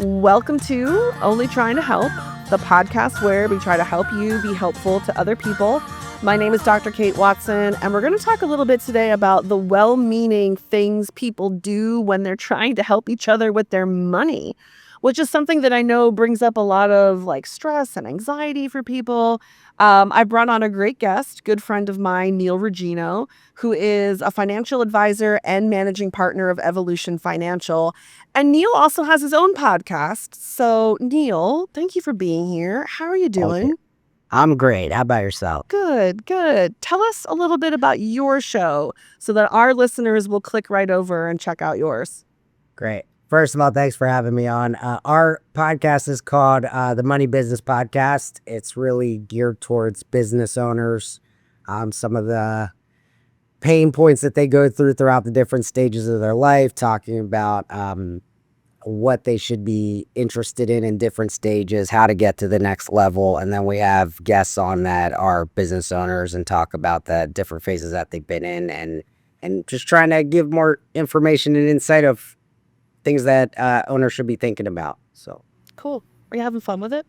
Welcome to Only Trying to Help, the podcast where we try to help you be helpful to other people. My name is Dr. Kate Watson, and we're going to talk a little bit today about the well-meaning things people do when they're trying to help each other with their money, which is something that I know brings up a lot of stress and anxiety for people. I brought on a great guest, good friend of mine, Neal Regino, who is a financial advisor and managing partner of Evolution Financial. And Neal also has his own podcast. So, Neal, thank you for being here. How are you doing? I'm great. How about yourself? Good, good. Tell us a little bit about your show so that our listeners will click right over and check out yours. Great. First of all, thanks for having me on. Our podcast is called the Money Business Podcast. It's really geared towards business owners, some of the pain points that they go through throughout the different stages of their life, talking about what they should be interested in different stages, how to get to the next level. And then we have guests on that are business owners and talk about the different phases that they've been in and just trying to give more information and insight of things that owners should be thinking about. So Cool. Are you having fun with it?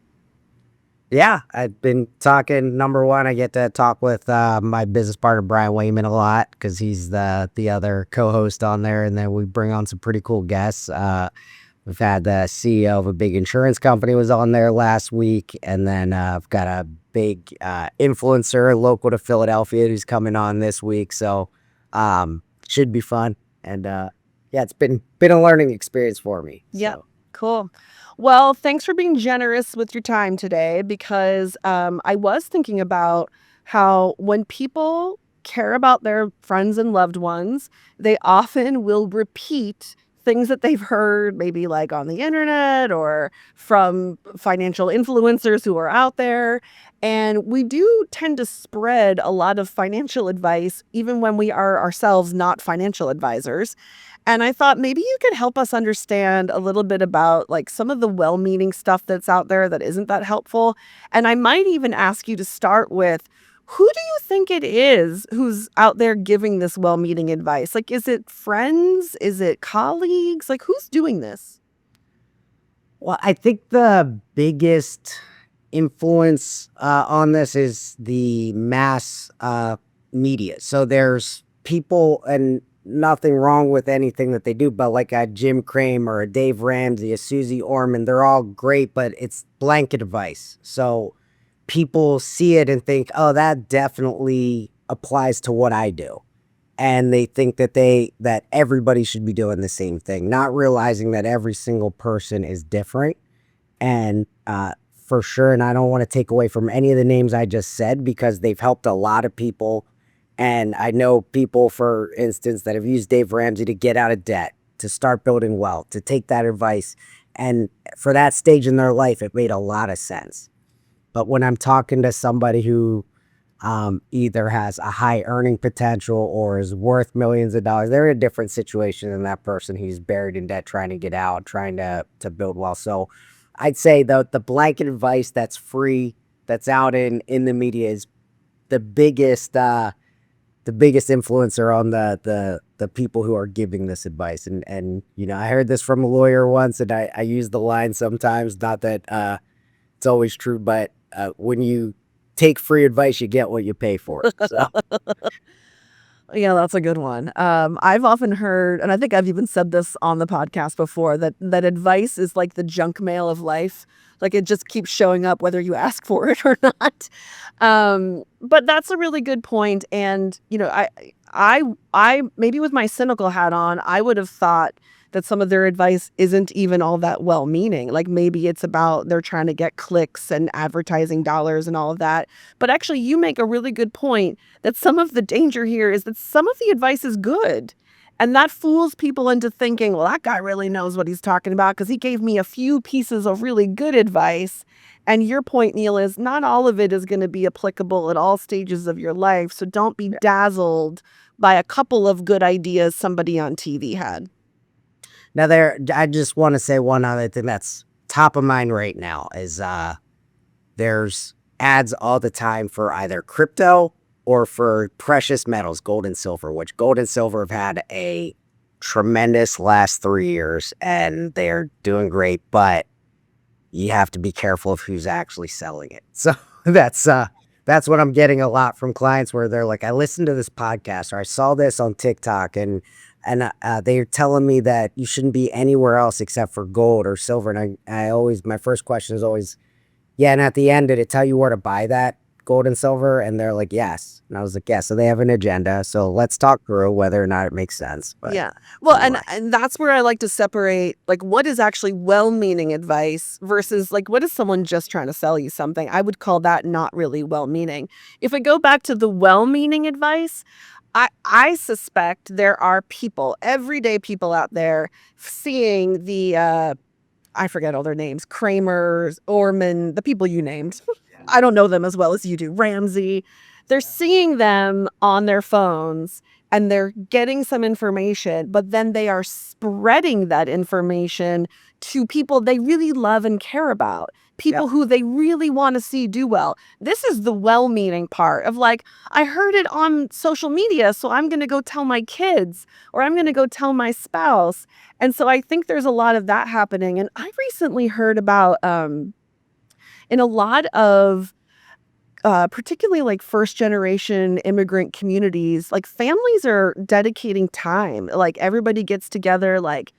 yeah, I've been talking. Number one, I get to talk with my business partner Brian Wayman a lot because he's the other co-host on there, and then we bring on some pretty cool guests. We've had the CEO of a big insurance company was on there last week, and then I've got a big influencer local to Philadelphia who's coming on this week. So should be fun, and yeah, it's been a learning experience for me. Yeah, So. cool. Well, thanks for being generous with your time today because I was thinking about how when people care about their friends and loved ones, they often will repeat things that they've heard, maybe like on the internet or from financial influencers who are out there. And we do tend to spread a lot of financial advice, even when we are ourselves not financial advisors. And I thought maybe you could help us understand a little bit about some of the well-meaning stuff that's out there that isn't that helpful. And I might even ask you to start with, who do you think it is who's out there giving this well-meaning advice? Is it friends? Is it colleagues? Who's doing this? Well, I think the biggest influence on this is the mass media. So there's people, and nothing wrong with anything that they do, but like a Jim Cramer or a Dave Ramsey, a Susie Orman, they're all great, but it's blanket advice. So people see it and think, oh, that definitely applies to what I do. And they think that everybody should be doing the same thing, not realizing that every single person is different. And for sure, and I don't want to take away from any of the names I just said because they've helped a lot of people. And I know people, for instance, that have used Dave Ramsey to get out of debt, to start building wealth, to take that advice. And for that stage in their life, it made a lot of sense. But when I'm talking to somebody who either has a high earning potential or is worth millions of dollars, they're in a different situation than that person who's buried in debt, trying to get out, trying to build wealth. So I'd say the blanket advice that's free, that's out in the media is the biggest influencer on the people who are giving this advice. And I heard this from a lawyer once, and I use the line sometimes, not that it's always true, but when you take free advice, you get what you pay for. So. Yeah, that's a good one. I've often heard, and I think I've even said this on the podcast before, that advice is like the junk mail of life. It just keeps showing up whether you ask for it or not. But that's a really good point. And I maybe with my cynical hat on, I would have thought that some of their advice isn't even all that well-meaning. Maybe it's about they're trying to get clicks and advertising dollars and all of that. But actually, you make a really good point that some of the danger here is that some of the advice is good. And that fools people into thinking, well, that guy really knows what he's talking about because he gave me a few pieces of really good advice. And your point, Neal, is not all of it is going to be applicable at all stages of your life. So don't be dazzled by a couple of good ideas somebody on TV had. Now I just want to say one other thing that's top of mind right now is there's ads all the time for either crypto or for precious metals, gold and silver, which gold and silver have had a tremendous last 3 years and they're doing great, but you have to be careful of who's actually selling it. So that's that's what I'm getting a lot from clients where they're like, I listened to this podcast or I saw this on TikTok and they're telling me that you shouldn't be anywhere else except for gold or silver. And I always, my first question is always, yeah. And at the end, did it tell you where to buy that gold and silver? And they're like, yes. And I was like, yeah. So they have an agenda. So let's talk through whether or not it makes sense. But Yeah. Well, and anyway, and that's where I like to separate like what is actually well-meaning advice versus like what is someone just trying to sell you something. I would call that not really well-meaning. If I go back to the well-meaning advice, I suspect there are people, everyday people out there seeing the I forget all their names, Kramers, Orman, the people you named. I don't know them as well as you do. Ramsey. They're seeing them on their phones and they're getting some information, but then they are spreading that information to people they really love and care about, yep. people who they really want to see do well. This is the well meaning part of like, I heard it on social media, so I'm going to go tell my kids or I'm going to go tell my spouse. And so I think there's a lot of that happening. And I recently heard about in a lot of particularly like first generation immigrant communities, like families are dedicating time. Like everybody gets together, like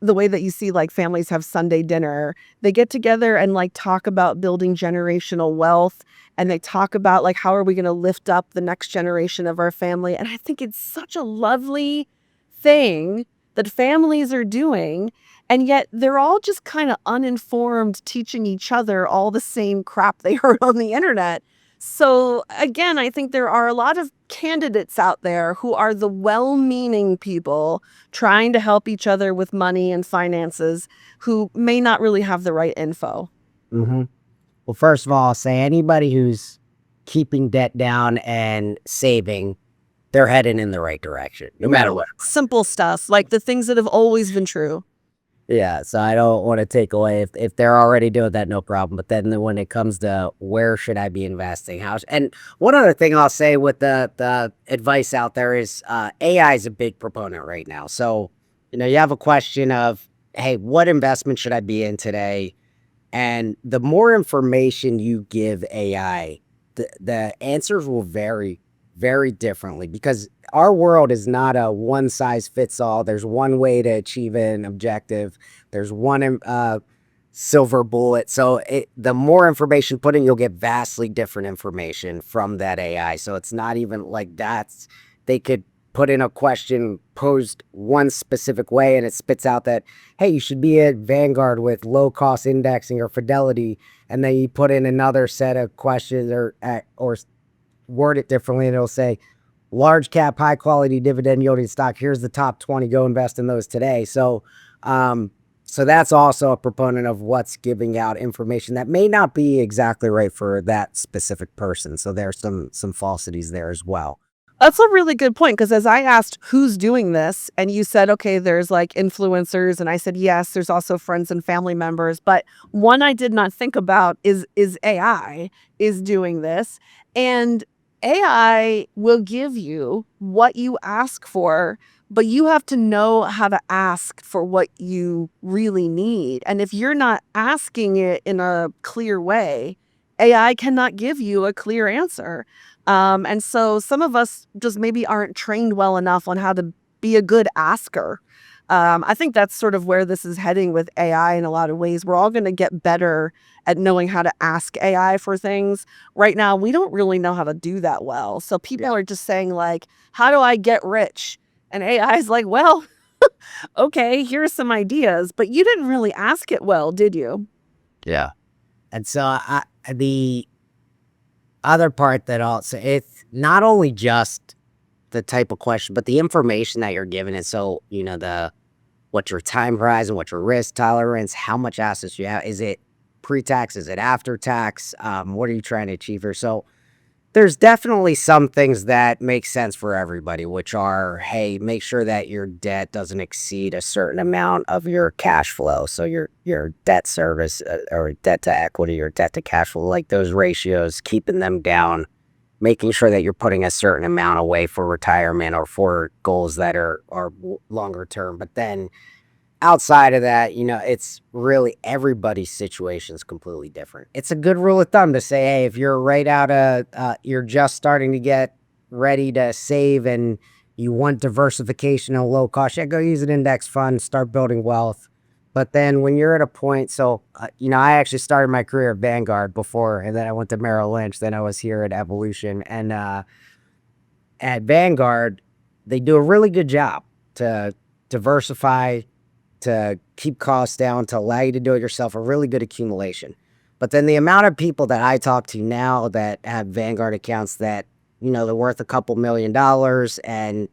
the way that you see like families have Sunday dinner, they get together and like talk about building generational wealth. And they talk about like, how are we going to lift up the next generation of our family? And I think it's such a lovely thing that families are doing. And yet they're all just kind of uninformed, teaching each other all the same crap they heard on the internet. So again, I think there are a lot of candidates out there who are the well-meaning people trying to help each other with money and finances who may not really have the right info. Hmm. Well, first of all, I'll say anybody who's keeping debt down and saving, they're heading in the right direction, no matter Right. what. Simple stuff, like the things that have always been true. Yeah, so I don't want to take away if they're already doing that, no problem. But then when it comes to where should I be investing, how and one other thing I'll say with the advice out there is AI is a big proponent right now. So you have a question of, hey, what investment should I be in today? And the more information you give AI, the answers will vary very differently because our world is not a one size fits all. There's one way to achieve an objective. There's one silver bullet. So the more information put in, you'll get vastly different information from that AI. So it's not even like they could put in a question posed one specific way and it spits out that, hey, you should be at Vanguard with low cost indexing or Fidelity. And then you put in another set of questions or word it differently and it'll say large cap, high quality dividend yielding stock. Here's the top 20. Go invest in those today. So that's also a proponent of what's giving out information that may not be exactly right for that specific person. So there's some falsities there as well. That's a really good point because as I asked who's doing this, and you said, okay, there's like influencers, and I said yes, there's also friends and family members. But one I did not think about is AI is doing this, and AI will give you what you ask for, but you have to know how to ask for what you really need. And if you're not asking it in a clear way, AI cannot give you a clear answer. And so some of us just maybe aren't trained well enough on how to be a good asker. I think that's sort of where this is heading with AI in a lot of ways. We're all going to get better at knowing how to ask AI for things. Right now, we don't really know how to do that well. So people are just saying like, how do I get rich? And AI is like, well, okay, here's some ideas, but you didn't really ask it well, did you? Yeah. And so the other part that also, it's not only just the type of question, but the information that you're giving it. So, what's your time horizon, what's your risk tolerance, how much assets you have, is it pre-tax, is it after tax, what are you trying to achieve here? So there's definitely some things that make sense for everybody, which are, hey, make sure that your debt doesn't exceed a certain amount of your cash flow. So your debt service or debt to equity or debt to cash flow, like those ratios, keeping them down making sure that you're putting a certain amount away for retirement or for goals that are longer term. But then outside of that, it's really everybody's situation is completely different. It's a good rule of thumb to say, hey, if you're right out of, you're just starting to get ready to save and you want diversification and low cost, yeah, go use an index fund, start building wealth. But then when you're at a point, I actually started my career at Vanguard before, and then I went to Merrill Lynch. Then I was here at Evolution, and at Vanguard, they do a really good job to diversify, to keep costs down, to allow you to do it yourself, a really good accumulation. But then the amount of people that I talk to now that have Vanguard accounts that, they're worth a couple $1,000,000 and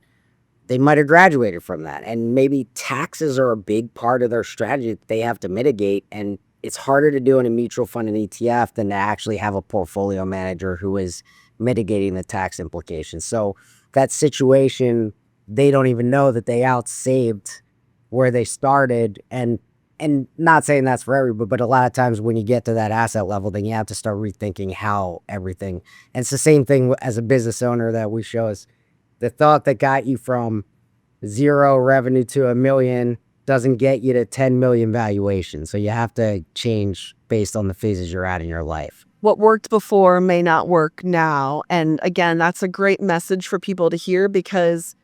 they might have graduated from that. And maybe taxes are a big part of their strategy that they have to mitigate. And it's harder to do in a mutual fund and ETF than to actually have a portfolio manager who is mitigating the tax implications. So that situation, they don't even know that they outsaved where they started. And not saying that's for everybody, but a lot of times when you get to that asset level, then you have to start rethinking how everything. And it's the same thing as a business owner that we show us. The thought that got you from 0 revenue to $1 million doesn't get you to 10 million valuation. So you have to change based on the phases you're at in your life. What worked before may not work now. And again, that's a great message for people to hear, because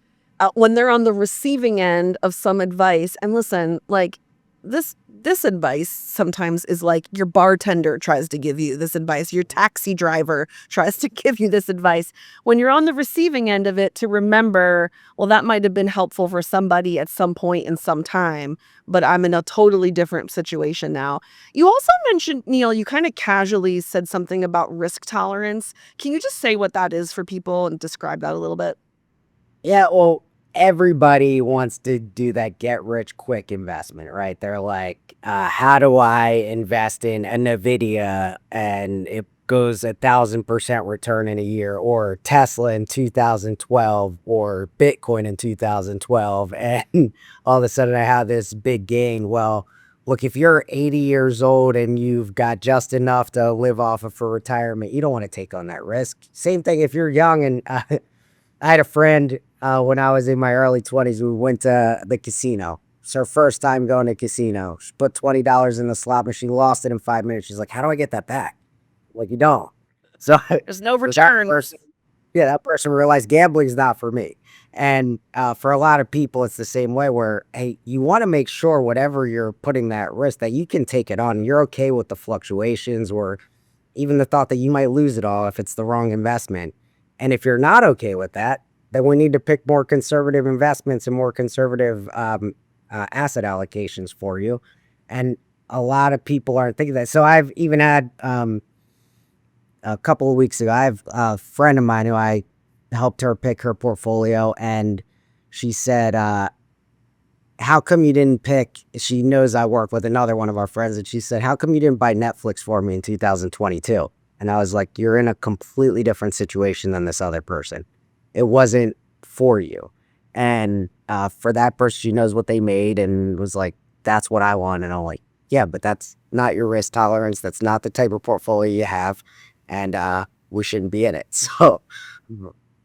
when they're on the receiving end of some advice, and listen, like this advice sometimes is like your bartender tries to give you this advice, your taxi driver tries to give you this advice. When you're on the receiving end of it, to remember, well, that might have been helpful for somebody at some point in some time, but I'm in a totally different situation now. You also mentioned, Neal, you kind of casually said something about risk tolerance. Can you just say what that is for people and describe that a little bit? Yeah, well, everybody wants to do that get rich quick investment, right? They're like, how do I invest in a Nvidia and it goes 1,000% return in a year, or Tesla in 2012, or Bitcoin in 2012, and all of a sudden I have this big gain. Well, look, if you're 80 years old and you've got just enough to live off of for retirement, you don't want to take on that risk. Same thing if you're young and I had a friend when I was in my early 20s. We went to the casino. It's her first time going to casino. She put $20 in the slot machine, lost it in 5 minutes. She's like, how do I get that back? Like, you don't. So There's no that return. person, yeah, that person realized gambling's not for me. And for a lot of people, it's the same way where, hey, you want to make sure whatever you're putting that risk that you can take it on. You're okay with the fluctuations or even the thought that you might lose it all if it's the wrong investment. And if you're not okay with that, then we need to pick more conservative investments and more conservative asset allocations for you. And a lot of people aren't thinking that. So I've even had a couple of weeks ago, I have a friend of mine who I helped her pick her portfolio, and she said, how come you didn't pick, she knows I work with another one of our friends, and she said, how come you didn't buy Netflix for me in 2022? And I was like, you're in a completely different situation than this other person. It wasn't for you. And for that person, she knows what they made and was like, that's what I want. And I'm like, yeah, but that's not your risk tolerance. That's not the type of portfolio you have. And we shouldn't be in it. So,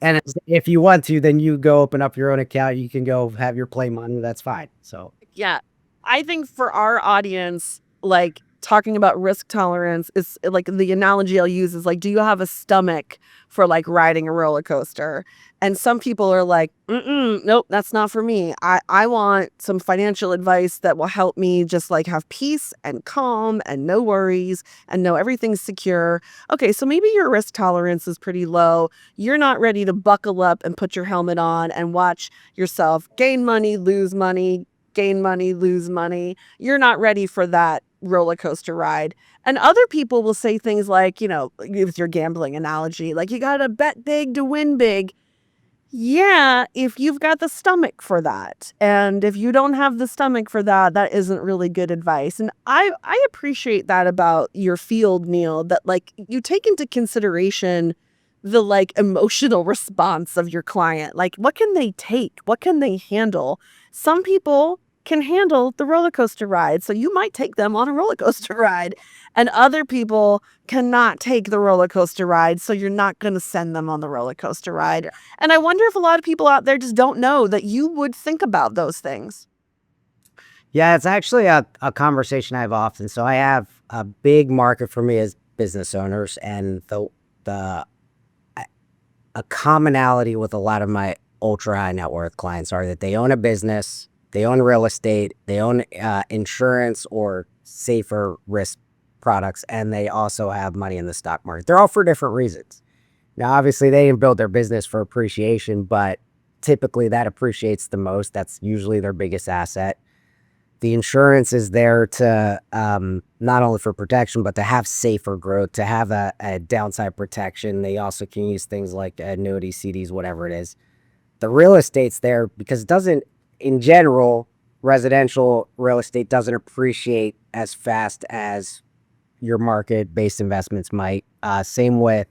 and if you want to, then you go open up your own account. You can go have your play money. That's fine. So, Yeah. I think for our audience, like talking about risk tolerance is like the analogy I'll use is like, do you have a stomach for like riding a roller coaster? And some people are like, nope, that's not for me. I want some financial advice that will help me just like have peace and calm and no worries and know everything's secure. Okay, so maybe your risk tolerance is pretty low. You're not ready to buckle up and put your helmet on and watch yourself gain money, lose money, gain money, lose money. You're not ready for that roller coaster ride. And other people will say things like, with your gambling analogy, like you got to bet big to win big. Yeah, if you've got the stomach for that. And if you don't have the stomach for that, that isn't really good advice. And I appreciate that about your field, Neal, that like you take into consideration the like emotional response of your client. Like what can they take? What can they handle? Some people can handle the roller coaster ride. So you might take them on a roller coaster ride. And other people cannot take the roller coaster ride. So you're not going to send them on the roller coaster ride. And I wonder if a lot of people out there just don't know that you would think about those things. Yeah, it's actually a conversation I have often. So I have a big market for me as business owners, and the a commonality with a lot of my ultra high net worth clients are that they own a business, they own real estate, they own insurance or safer risk products, and they also have money in the stock market. They're all for different reasons. Now, obviously, they didn't build their business for appreciation, but typically that appreciates the most. That's usually their biggest asset. The insurance is there to not only for protection, but to have safer growth, to have a downside protection. They also can use things like annuities, CDs, whatever it is. The real estate's there because it doesn't, in general, residential real estate doesn't appreciate as fast as your market-based investments might. Same with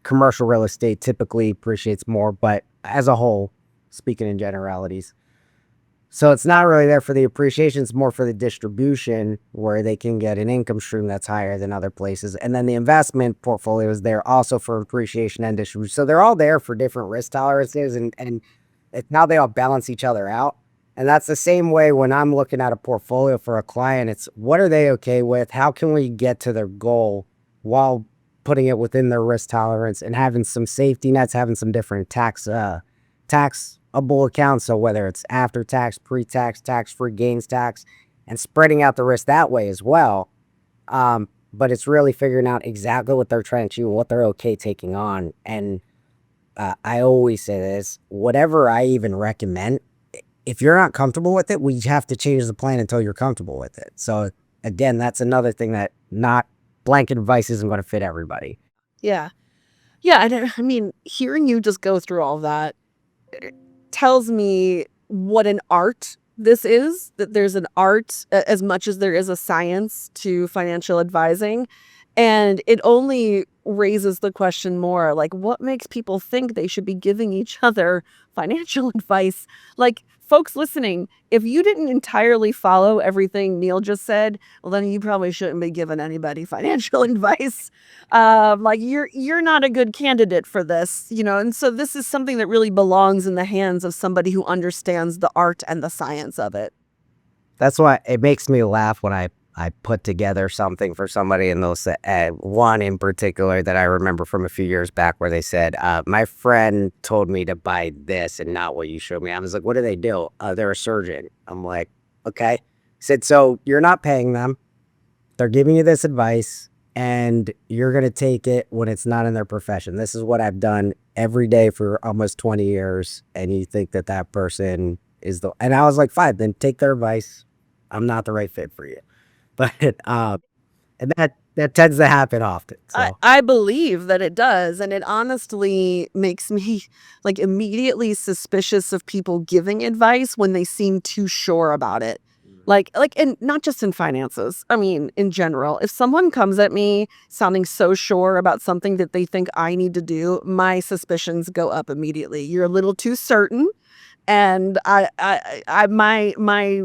commercial real estate, typically appreciates more, but as a whole, speaking in generalities. So it's not really there for the appreciation, it's more for the distribution where they can get an income stream that's higher than other places. And then the investment portfolio is there also for appreciation and distribution. So they're all there for different risk tolerances, and it's how they all balance each other out. And that's the same way when I'm looking at a portfolio for a client, it's what are they okay with? How can we get to their goal while putting it within their risk tolerance and having some safety nets, having some different taxable accounts. So whether it's after tax, pre-tax, tax-free gains tax, and spreading out the risk that way as well. But it's really figuring out exactly what they're trying to achieve, what they're okay taking on. And I always say this, whatever I even recommend, if you're not comfortable with it, we have to change the plan until you're comfortable with it. So again, that's another thing that not blanket advice isn't going to fit everybody. Yeah. Yeah. I mean, hearing you just go through all that tells me what an art this is, that there's an art as much as there is a science to financial advising. And it only raises the question more like, what makes people think they should be giving each other financial advice? Like, folks listening, if you didn't entirely follow everything Neal just said, well, then you probably shouldn't be giving anybody financial advice. Like you're not a good candidate for this, you know. And so this is something that really belongs in the hands of somebody who understands the art and the science of it. That's why it makes me laugh when I put together something for somebody, and they'll say, one in particular that I remember from a few years back where they said, my friend told me to buy this and not what you showed me. I was like, what do they do? They're a surgeon. I'm like, okay. He said, so you're not paying them. They're giving you this advice and you're going to take it when it's not in their profession. This is what I've done every day for almost 20 years. And you think that that person is and I was like, fine, then take their advice. I'm not the right fit for you. But and that tends to happen often. So I believe that it does. And it honestly makes me like immediately suspicious of people giving advice when they seem too sure about it. And not just in finances. I mean, in general, if someone comes at me sounding so sure about something that they think I need to do, my suspicions go up immediately. You're a little too certain. And my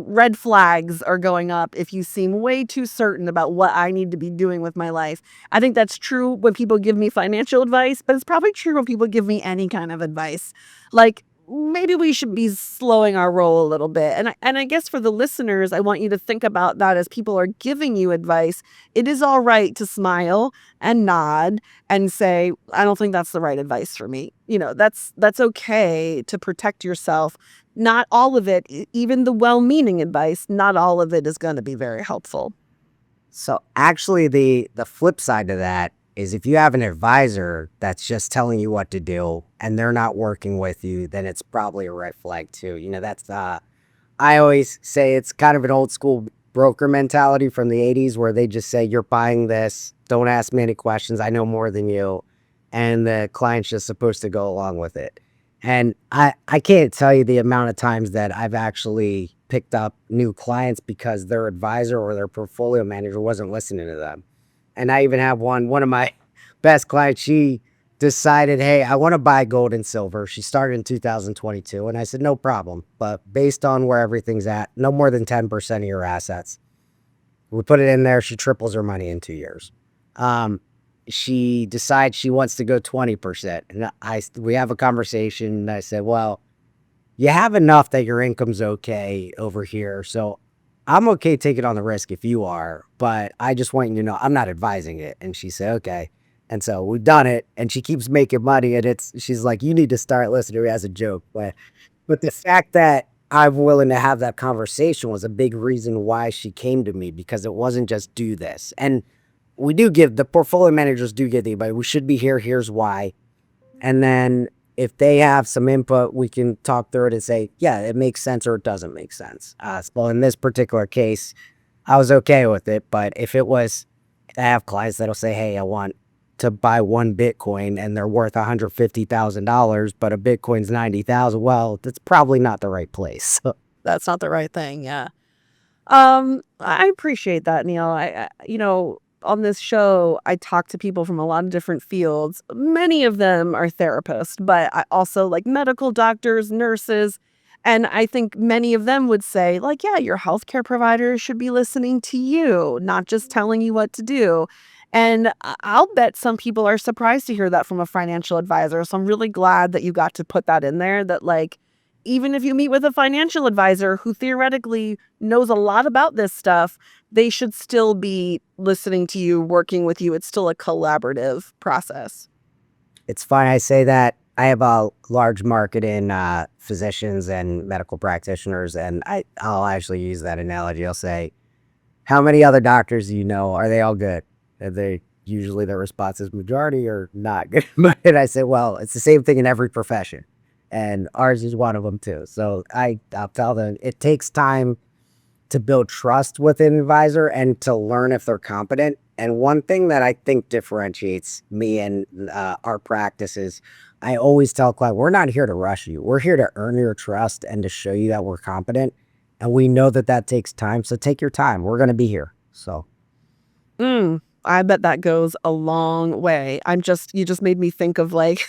red flags are going up if you seem way too certain about what I need to be doing with my life. I think that's true when people give me financial advice, but it's probably true when people give me any kind of advice. Like maybe we should be slowing our roll a little bit. And I guess for the listeners, I want you to think about that as people are giving you advice. It is all right to smile and nod and say, I don't think that's the right advice for me. You know, that's okay to protect yourself. Not all of it, even the well-meaning advice, not all of it is going to be very helpful. so actually the flip side to that is if you have an advisor that's just telling you what to do and they're not working with you, then it's probably a red flag too. You know, that's I always say it's kind of an old school broker mentality from the 80s where they just say, you're buying this. Don't ask me any questions. I know more than you. And the client's just supposed to go along with it. And I can't tell you the amount of times that I've actually picked up new clients because their advisor or their portfolio manager wasn't listening to them. And I even have one of my best clients, she decided, hey, I want to buy gold and silver. She started in 2022. And I said, no problem. But based on where everything's at, no more than 10% of your assets. We put it in there. She triples her money in 2 years. Um, she decides she wants to go 20%. And we have a conversation. And I said, well, you have enough that your income's okay over here. So I'm okay taking on the risk if you are, but I just want you to know I'm not advising it. And she said, okay. And so we've done it and she keeps making money. And she's like, you need to start listening to me as a joke. But the fact that I'm willing to have that conversation was a big reason why she came to me, because it wasn't just do this. And we do give the portfolio managers do get the advice. We should be here. Here's why. And then if they have some input, we can talk through it and say, yeah, it makes sense or it doesn't make sense. Well, in this particular case, I was okay with it. But if it was, I have clients that'll say, hey, I want to buy one Bitcoin and they're worth $150,000, but a Bitcoin's 90,000. Well, that's probably not the right place. That's not the right thing. Yeah. I appreciate that, Neil. On this show, I talk to people from a lot of different fields. Many of them are therapists, but I also like medical doctors, nurses. And I think many of them would say, like, yeah, your healthcare provider should be listening to you, not just telling you what to do. And I'll bet some people are surprised to hear that from a financial advisor. So I'm really glad that you got to put that in there, that like, even if you meet with a financial advisor who theoretically knows a lot about this stuff, they should still be listening to you, working with you. It's still a collaborative process. It's fine. I say that I have a large market in physicians and medical practitioners, and I'll actually use that analogy. I'll say, how many other doctors do you know? Are they all good? And they usually their response is majority are not good. And I say, well, it's the same thing in every profession, and ours is one of them too. So I'll tell them it takes time to build trust with an advisor and to learn if they're competent. And one thing that I think differentiates me and our practice is I always tell clients, we're not here to rush you. We're here to earn your trust and to show you that we're competent. And we know that that takes time. So take your time. We're going to be here. So I bet that goes a long way. You just made me think of like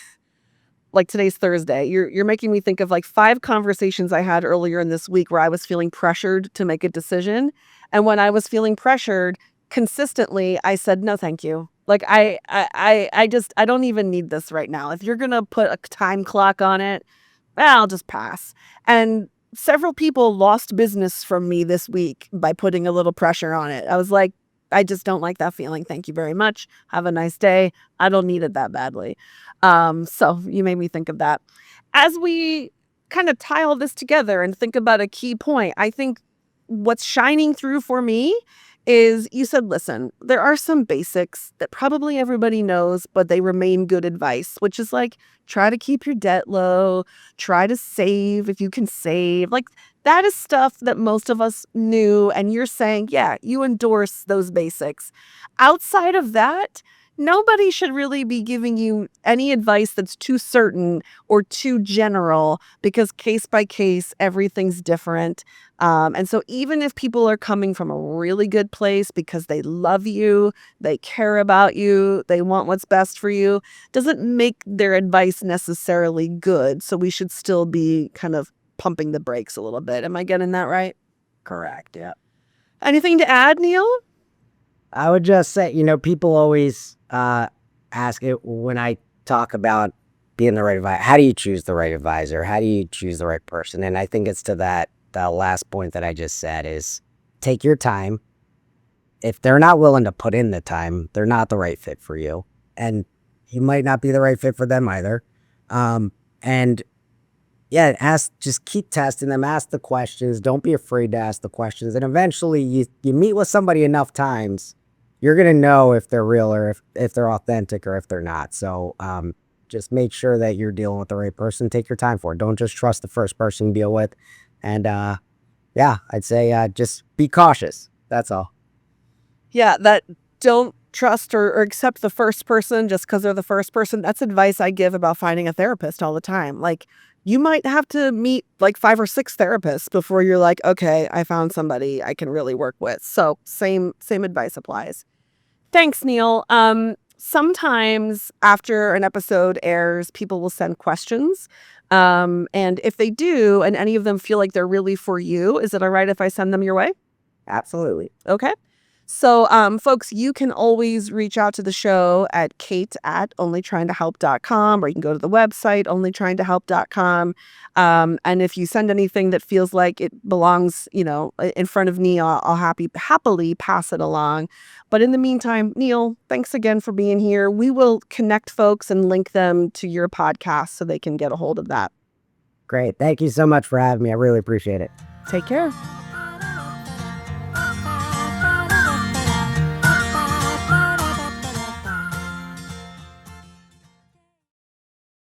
today's Thursday. You're making me think of like 5 conversations I had earlier in this week where I was feeling pressured to make a decision. And when I was feeling pressured consistently, I said, no, thank you. Like I don't even need this right now. If you're going to put a time clock on it, I'll just pass. And several people lost business from me this week by putting a little pressure on it. I was like, I just don't like that feeling. Thank you very much. Have a nice day. I don't need it that badly. So you made me think of that. As we kind of tie all this together and think about a key point, I think what's shining through for me is you said, listen, there are some basics that probably everybody knows, but they remain good advice, which is like try to keep your debt low, try to save if you can save. Like that is stuff that most of us knew. And you're saying, yeah, you endorse those basics. Outside of that, nobody should really be giving you any advice that's too certain or too general because case by case, everything's different. And so even if people are coming from a really good place because they love you, they care about you, they want what's best for you, doesn't make their advice necessarily good. So we should still be kind of pumping the brakes a little bit. Am I getting that right? correct. Yeah. Anything to add, Neil? I would just say, people always ask it when I talk about being the right advisor. How do you choose the right advisor? How do you choose the right person? And I think it's to the last point that I just said is take your time. If they're not willing to put in the time, they're not the right fit for you. And you might not be the right fit for them either. And yeah, just keep testing them, ask the questions. Don't be afraid to ask the questions. And eventually you meet with somebody enough times, you're going to know if they're real or if they're authentic or if they're not. So just make sure that you're dealing with the right person. Take your time for it. Don't just trust the first person you deal with. And yeah, I'd say just be cautious. That's all. Yeah, that don't trust or accept the first person just because they're the first person. That's advice I give about finding a therapist all the time. Like, you might have to meet like 5 or 6 therapists before you're like, okay, I found somebody I can really work with. So same advice applies. Thanks, Neil. Sometimes after an episode airs, people will send questions. And if they do, and any of them feel like they're really for you, is it all right if I send them your way? Absolutely. Okay. So, folks, you can always reach out to the show at kate@onlytryingtohelp.com, or you can go to the website, onlytryingtohelp.com. And if you send anything that feels like it belongs, in front of Neal, I'll happily pass it along. But in the meantime, Neal, thanks again for being here. We will connect folks and link them to your podcast so they can get a hold of that. Great. Thank you so much for having me. I really appreciate it. Take care.